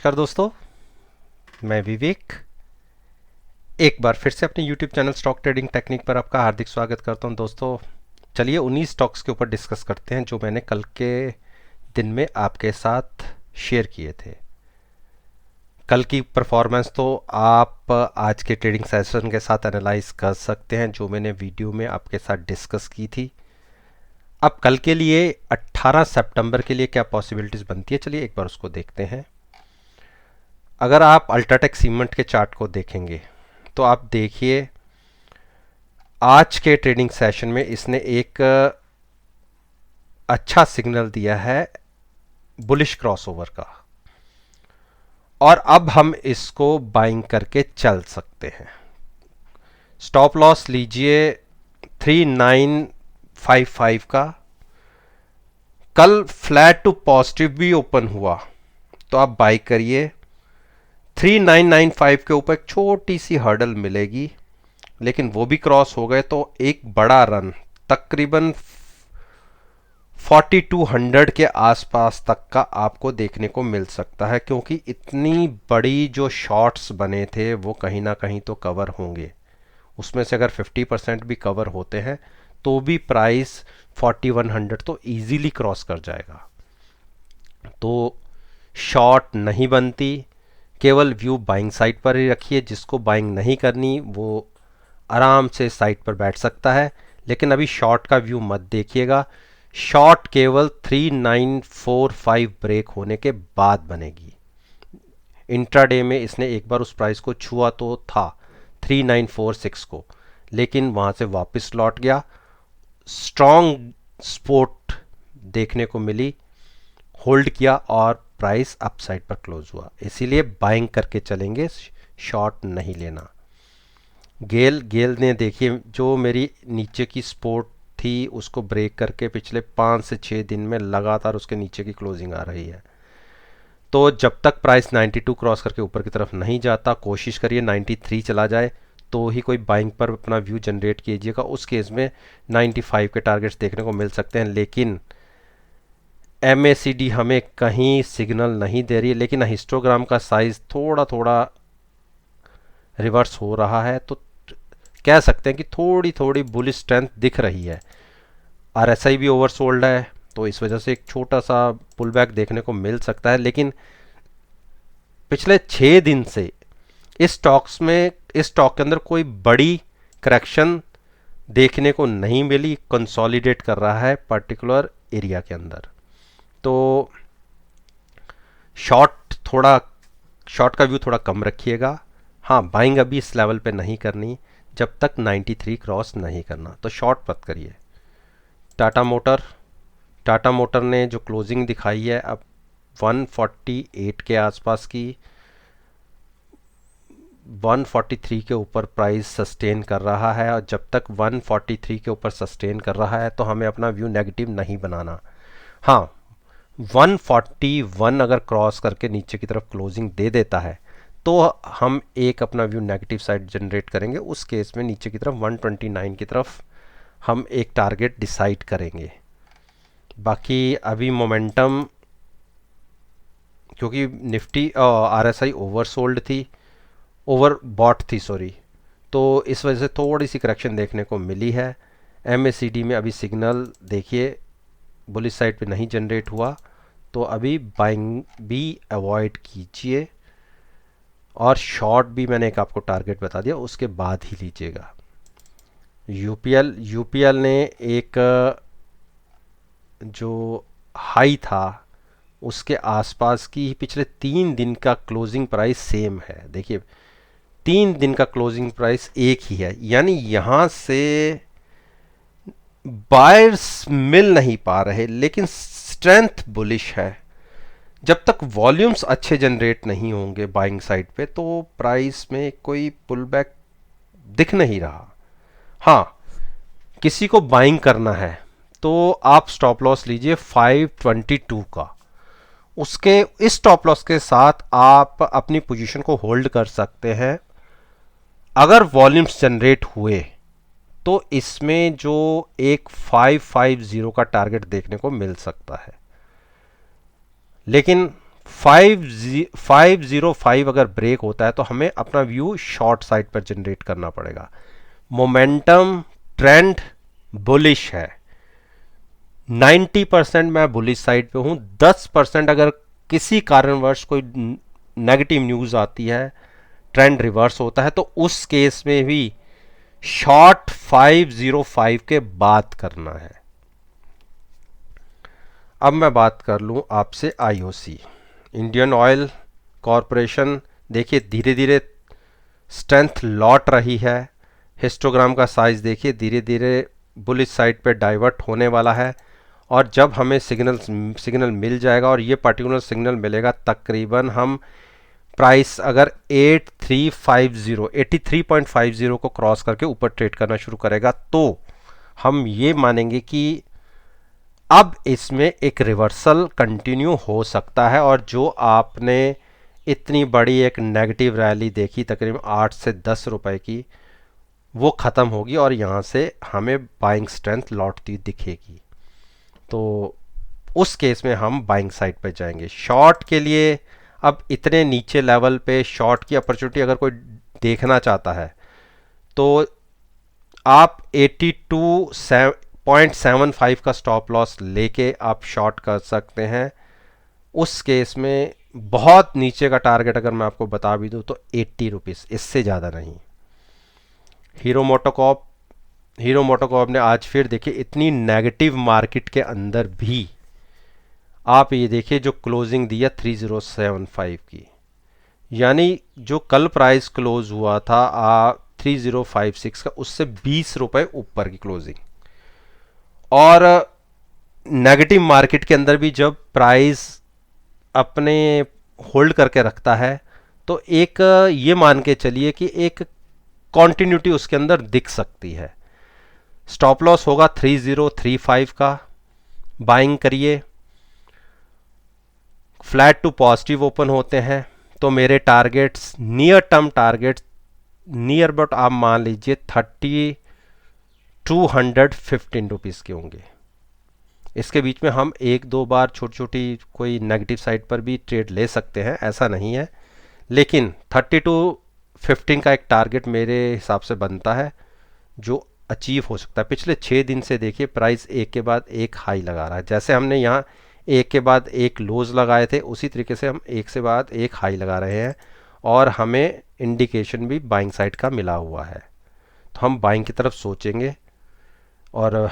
नमस्कार दोस्तों, मैं विवेक एक बार फिर से अपने YouTube channel stock trading technique पर आपका हार्दिक स्वागत करता हूं। दोस्तों चलिए 19 स्टॉक्स के ऊपर डिस्कस करते हैं जो मैंने कल के दिन में आपके साथ शेयर किए थे। कल की परफॉर्मेंस तो आप आज के ट्रेडिंग सेशन के साथ एनालाइज कर सकते हैं जो मैंने वीडियो में आपके साथ डिस्कस की थी। अब कल के लिए 18 सितंबर के लिए क्या पॉसिबिलिटीज़ बनती है, चलिए एक बार उसको देखते हैं। अगर आप अल्ट्राटेक सीमेंट के चार्ट को देखेंगे तो आप देखिए आज के ट्रेडिंग सेशन में इसने एक अच्छा सिग्नल दिया है बुलिश क्रॉसओवर का, और अब हम इसको बाइंग करके चल सकते हैं। स्टॉप लॉस लीजिए 3955 का। कल फ्लैट टू पॉजिटिव भी ओपन हुआ तो आप बाई करिए। 3995 के ऊपर एक छोटी सी हर्डल मिलेगी, लेकिन वो भी क्रॉस हो गए तो एक बड़ा रन तकरीबन 4200 के आसपास तक का आपको देखने को मिल सकता है, क्योंकि इतनी बड़ी जो शॉर्ट्स बने थे वो कहीं ना कहीं तो कवर होंगे। उसमें से अगर 50% भी कवर होते हैं तो भी प्राइस 4100 तो इजीली क्रॉस कर जाएगा। तो शॉर्ट नहीं बनती, केवल व्यू बाइंग साइड पर ही रखिए। जिसको बाइंग नहीं करनी वो आराम से साइड पर बैठ सकता है, लेकिन अभी शॉर्ट का व्यू मत देखिएगा। शॉर्ट केवल 3945 ब्रेक होने के बाद बनेगी। इंट्राडे में इसने एक बार उस प्राइस को छुआ तो था 3946 को, लेकिन वहां से वापस लौट गया। स्ट्रॉन्ग सपोर्ट देखने को मिली, होल्ड किया और प्राइस अपसाइड पर क्लोज हुआ। इसीलिए बाइंग करके चलेंगे, शॉर्ट नहीं लेना। गेल ने देखिए जो मेरी नीचे की सपोर्ट थी उसको ब्रेक करके पिछले 5 से 6 दिन में लगातार उसके नीचे की क्लोजिंग आ रही है। तो जब तक प्राइस 92 क्रॉस करके ऊपर की तरफ नहीं जाता, कोशिश करिए 93 चला जाए तो ही कोई बाइंग पर अपना व्यू जनरेट कीजिएगा। उस केस में 95 के टारगेट्स देखने को मिल सकते हैं, लेकिन MACD हमें कहीं सिग्नल नहीं दे रही है। लेकिन हिस्टोग्राम का साइज थोड़ा थोड़ा रिवर्स हो रहा है, तो कह सकते हैं कि थोड़ी थोड़ी बुलिश स्ट्रेंथ दिख रही है। RSI भी ओवरसोल्ड है, तो इस वजह से एक छोटा सा पुलबैक देखने को मिल सकता है। लेकिन पिछले 6 दिन से इस स्टॉक के अंदर कोई बड़ी करेक्शन देखने को नहीं मिली। कंसोलिडेट कर रहा है पर्टिकुलर एरिया के अंदर। तो शॉर्ट का व्यू थोड़ा कम रखिएगा। हाँ, बाइंग अभी इस लेवल पे नहीं करनी जब तक 93 क्रॉस नहीं करना, तो शॉर्ट मत करिए। टाटा मोटर ने जो क्लोजिंग दिखाई है अब 148 के आसपास की, 143 के ऊपर प्राइस सस्टेन कर रहा है, और जब तक 143 के ऊपर सस्टेन कर रहा है तो हमें अपना व्यू नेगेटिव नहीं बनाना। हाँ, 141 अगर क्रॉस करके नीचे की तरफ क्लोजिंग दे देता है तो हम एक अपना व्यू नेगेटिव साइड जनरेट करेंगे। उस केस में नीचे की तरफ 129 की तरफ हम एक टारगेट डिसाइड करेंगे। बाकी अभी मोमेंटम, क्योंकि निफ्टी RSI ओवरसोल्ड थी, ओवरबॉट थी सॉरी, तो इस वजह से थोड़ी सी करेक्शन देखने को मिली है। MACD में अभी सिग्नल देखिए बुलिश साइड पे नहीं जनरेट हुआ, तो अभी बाइंग भी अवॉइड कीजिए, और शॉर्ट भी मैंने एक आपको टारगेट बता दिया, उसके बाद ही लीजिएगा। यूपीएल ने एक जो हाई था उसके आसपास की पिछले 3 दिन का क्लोजिंग प्राइस सेम है। देखिए 3 दिन का क्लोजिंग प्राइस एक ही है, यानी यहां से बायर्स मिल नहीं पा रहे, लेकिन स्ट्रेंथ बुलिश है। जब तक वॉल्यूम्स अच्छे जनरेट नहीं होंगे बाइंग साइड पे तो प्राइस में कोई पुलबैक दिख नहीं रहा। हाँ, किसी को बाइंग करना है तो आप स्टॉप लॉस लीजिए 522 का। उसके इस स्टॉप लॉस के साथ आप अपनी पोजीशन को होल्ड कर सकते हैं। अगर वॉल्यूम्स जनरेट हुए तो इसमें जो एक 550 का टारगेट देखने को मिल सकता है, लेकिन 505 अगर ब्रेक होता है तो हमें अपना व्यू शॉर्ट साइड पर जनरेट करना पड़ेगा। मोमेंटम ट्रेंड बुलिश है, 90% मैं बुलिश साइड पे हूं। 10% अगर किसी कारणवश कोई नेगेटिव न्यूज आती है, ट्रेंड रिवर्स होता है, तो उस केस में भी शॉर्ट 505 के बाद करना है। अब मैं बात कर लूं आपसे आईओसी, इंडियन ऑयल कॉरपोरेशन। देखिए धीरे धीरे स्ट्रेंथ लौट रही है। हिस्टोग्राम का साइज देखिए धीरे धीरे बुलिश साइड पे डाइवर्ट होने वाला है। और जब हमें सिग्नल मिल जाएगा, और ये पर्टिकुलर सिग्नल मिलेगा तकरीबन, हम प्राइस अगर 8350 को क्रॉस करके ऊपर ट्रेड करना शुरू करेगा, तो हम ये मानेंगे कि अब इसमें एक रिवर्सल कंटिन्यू हो सकता है। और जो आपने इतनी बड़ी एक नेगेटिव रैली देखी तकरीबन 8 से 10 रुपए की, वो ख़त्म होगी और यहाँ से हमें बाइंग स्ट्रेंथ लौटती दिखेगी। तो उस केस में हम बाइंग साइड पर जाएंगे। शॉर्ट के लिए अब इतने नीचे लेवल पे शॉर्ट की अपॉर्चुनिटी अगर कोई देखना चाहता है, तो आप 82.75 का स्टॉप लॉस लेके आप शॉर्ट कर सकते हैं। उस केस में बहुत नीचे का टारगेट अगर मैं आपको बता भी दूं तो 80 रुपीज़, इससे ज़्यादा नहीं। हीरो मोटोकॉर्प ने आज फिर देखिए इतनी नेगेटिव मार्केट के अंदर भी आप ये देखिए जो क्लोजिंग दी है 3075 की, यानी जो कल प्राइस क्लोज हुआ था 3056 का, उससे 20 रुपए ऊपर की क्लोजिंग। और नेगेटिव मार्केट के अंदर भी जब प्राइस अपने होल्ड करके रखता है, तो एक ये मान के चलिए कि एक कॉन्टिन्यूटी उसके अंदर दिख सकती है। स्टॉप लॉस होगा 3035 का, बाइंग करिए। फ्लैट टू पॉजिटिव ओपन होते हैं तो मेरे targets, near term targets near about आप मान लीजिए 3215 रुपीज़ के होंगे। इसके बीच में हम एक दो बार छोटी छोटी कोई नेगेटिव साइड पर भी ट्रेड ले सकते हैं, ऐसा नहीं है, लेकिन 3215 का एक टारगेट मेरे हिसाब से बनता है जो अचीव हो सकता है। पिछले 6 दिन से देखिए प्राइस एक के बाद एक हाई लगा रहा है। जैसे हमने यहाँ एक के बाद एक लोज लगाए थे, उसी तरीके से हम एक से बाद एक हाई लगा रहे हैं, और हमें इंडिकेशन भी बाइंग साइड का मिला हुआ है। तो हम बाइंग की तरफ सोचेंगे। और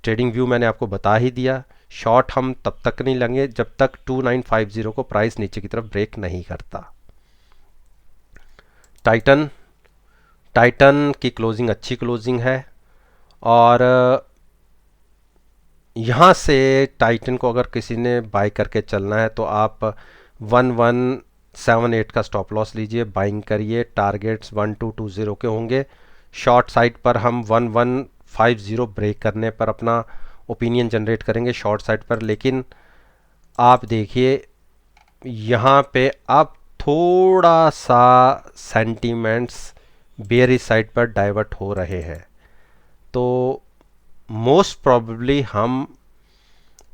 ट्रेडिंग व्यू मैंने आपको बता ही दिया। शॉर्ट हम तब तक नहीं लेंगे जब तक 2950 को प्राइस नीचे की तरफ ब्रेक नहीं करता। टाइटन की क्लोजिंग अच्छी क्लोजिंग है, और यहाँ से टाइटन को अगर किसी ने बाई करके चलना है तो आप 1178 का स्टॉप लॉस लीजिए, बाइंग करिए। टारगेट्स 1220 के होंगे। शॉर्ट साइड पर हम 1150 ब्रेक करने पर अपना ओपिनियन जनरेट करेंगे शॉर्ट साइड पर। लेकिन आप देखिए यहाँ पे अब थोड़ा सा सेंटीमेंट्स बेयरिश साइड पर डाइवर्ट हो रहे हैं, तो मोस्ट प्रॉबेबली हम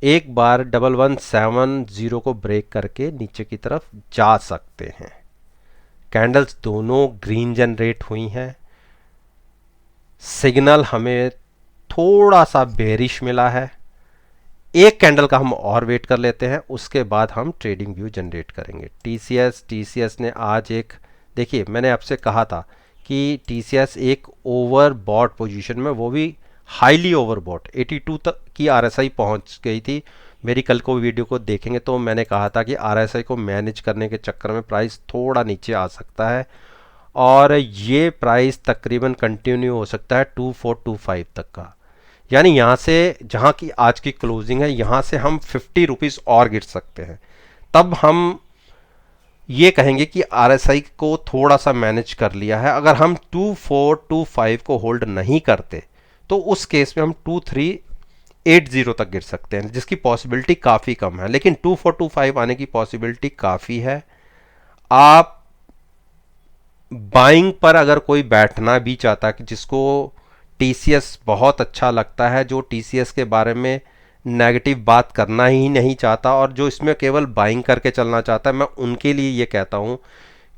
एक बार 1170 को ब्रेक करके नीचे की तरफ जा सकते हैं। कैंडल्स दोनों ग्रीन जनरेट हुई हैं। सिग्नल हमें थोड़ा सा बेरिश मिला है। एक कैंडल का हम और वेट कर लेते हैं, उसके बाद हम ट्रेडिंग व्यू जनरेट करेंगे। टीसीएस ने आज एक, देखिए मैंने आपसे कहा था कि टीसीएस एक ओवर बॉट पोजीशन में, वो भी हाईली ओवर बॉट, 82 तक की आरएसआई पहुंच गई थी। मेरी कल को वीडियो को देखेंगे तो मैंने कहा था कि आरएसआई को मैनेज करने के चक्कर में प्राइस थोड़ा नीचे आ सकता है, और ये प्राइस तकरीबन कंटिन्यू हो सकता है 2425 तक का। यानी यहाँ से जहाँ की आज की क्लोजिंग है, यहाँ से हम 50 रुपीज़ और गिर सकते हैं। तब हम ये कहेंगे कि आरएसआई को थोड़ा सा मैनेज कर लिया है। अगर हम 2425 को होल्ड नहीं करते तो उस केस में हम 2380 तक गिर सकते हैं, जिसकी पॉसिबिलिटी काफ़ी कम है। लेकिन 2425 आने की पॉसिबिलिटी काफ़ी है। आप बाइंग पर अगर कोई बैठना भी चाहता है, कि जिसको टीसीएस बहुत अच्छा लगता है, जो टीसीएस के बारे में नेगेटिव बात करना ही नहीं चाहता और जो इसमें केवल बाइंग करके चलना चाहता है, मैं उनके लिए ये कहता हूँ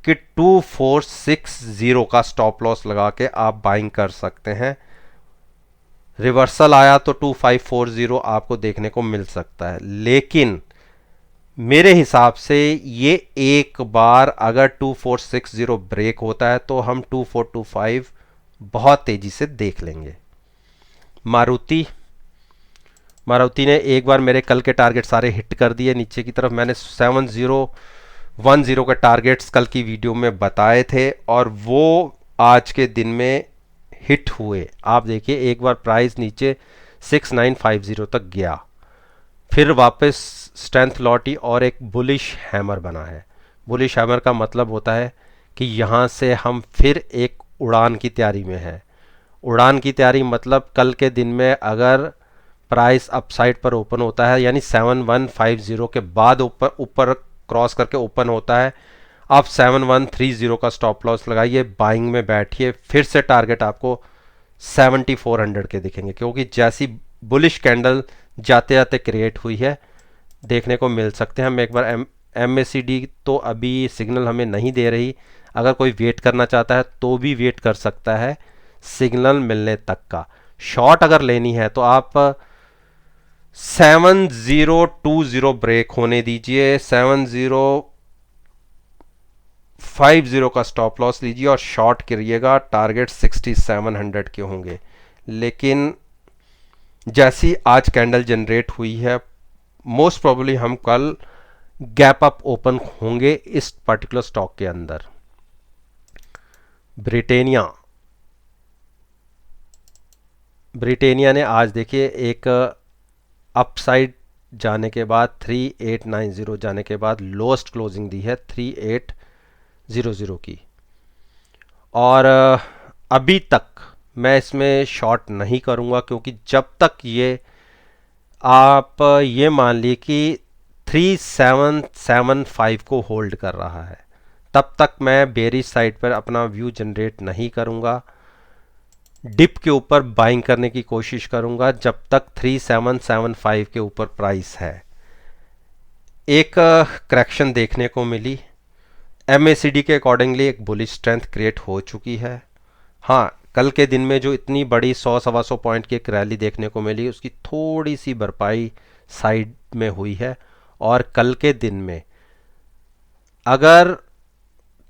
कि 2460 का स्टॉप लॉस लगा के आप बाइंग कर सकते हैं। रिवर्सल आया तो 2540 आपको देखने को मिल सकता है, लेकिन मेरे हिसाब से ये एक बार अगर 2460 ब्रेक होता है तो हम 2425 बहुत तेजी से देख लेंगे। मारुति मारुति ने एक बार मेरे कल के टारगेट सारे हिट कर दिए नीचे की तरफ। मैंने 7010 के टारगेट्स कल की वीडियो में बताए थे और वो आज के दिन में हिट हुए। आप देखिए एक बार प्राइस नीचे 6950 तक गया, फिर वापस स्ट्रेंथ लौटी और एक बुलिश हैमर बना है। बुलिश हैमर का मतलब होता है कि यहाँ से हम फिर एक उड़ान की तैयारी में हैं। उड़ान की तैयारी मतलब कल के दिन में अगर प्राइस अपसाइड पर ओपन होता है, यानी 7150 के बाद ऊपर क्रॉस करके ओपन होता है, आप 7130 का स्टॉप लॉस लगाइए, बाइंग में बैठिए, फिर से टारगेट आपको 7400 के दिखेंगे, क्योंकि जैसी बुलिश कैंडल जाते जाते क्रिएट हुई है देखने को मिल सकते हैं। हम एक बार MACD तो अभी सिग्नल हमें नहीं दे रही, अगर कोई वेट करना चाहता है तो भी वेट कर सकता है सिग्नल मिलने तक का। शॉर्ट अगर लेनी है तो आप 7020 ब्रेक होने दीजिए, 7050 का स्टॉप लॉस लीजिए और शॉर्ट करिएगा। टारगेट 6700 के होंगे, लेकिन जैसी आज कैंडल जनरेट हुई है मोस्ट प्रोबेबली हम कल गैप अप ओपन होंगे इस पर्टिकुलर स्टॉक के अंदर। ब्रिटेनिया ने आज देखिए एक अपसाइड जाने के बाद 3890 जाने के बाद लोएस्ट क्लोजिंग दी है 3800 की, और अभी तक मैं इसमें शॉर्ट नहीं करूंगा, क्योंकि जब तक ये आप ये मान ली कि 3775 को होल्ड कर रहा है तब तक मैं बेरिश साइड पर अपना व्यू जनरेट नहीं करूंगा। डिप के ऊपर बाइंग करने की कोशिश करूंगा जब तक 3775 के ऊपर प्राइस है। एक करेक्शन देखने को मिली, MACD के अकॉर्डिंगली एक बुलिश स्ट्रेंथ क्रिएट हो चुकी है। हाँ, कल के दिन में जो इतनी बड़ी 100-125 पॉइंट की एक रैली देखने को मिली उसकी थोड़ी सी भरपाई साइड में हुई है, और कल के दिन में अगर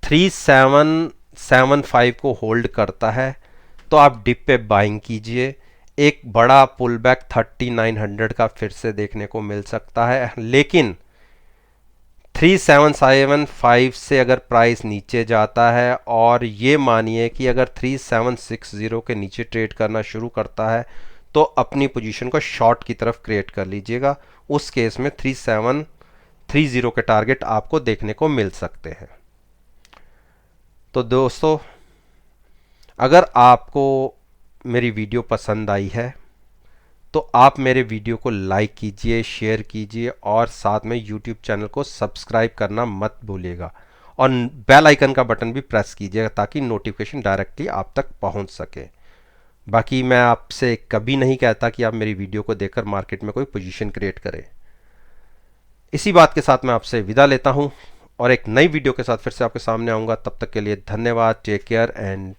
3775 को होल्ड करता है तो आप डिप पे बाइंग कीजिए। एक बड़ा पुल बैक 3900 का फिर से देखने को मिल सकता है, लेकिन 3775 से अगर प्राइस नीचे जाता है और ये मानिए कि अगर 3760 के नीचे ट्रेड करना शुरू करता है तो अपनी पोजीशन को शॉर्ट की तरफ क्रिएट कर लीजिएगा। उस केस में 3730 के टारगेट आपको देखने को मिल सकते हैं। तो दोस्तों, अगर आपको मेरी वीडियो पसंद आई है तो आप मेरे वीडियो को लाइक कीजिए, शेयर कीजिए और साथ में YouTube चैनल को सब्सक्राइब करना मत भूलिएगा, और बेल आइकन का बटन भी प्रेस कीजिएगा ताकि नोटिफिकेशन डायरेक्टली आप तक पहुंच सके। बाकी मैं आपसे कभी नहीं कहता कि आप मेरी वीडियो को देखकर मार्केट में कोई पोजीशन क्रिएट करें। इसी बात के साथ मैं आपसे विदा लेता हूं और एक नई वीडियो के साथ फिर से आपके सामने आऊँगा। तब तक के लिए धन्यवाद। Take care and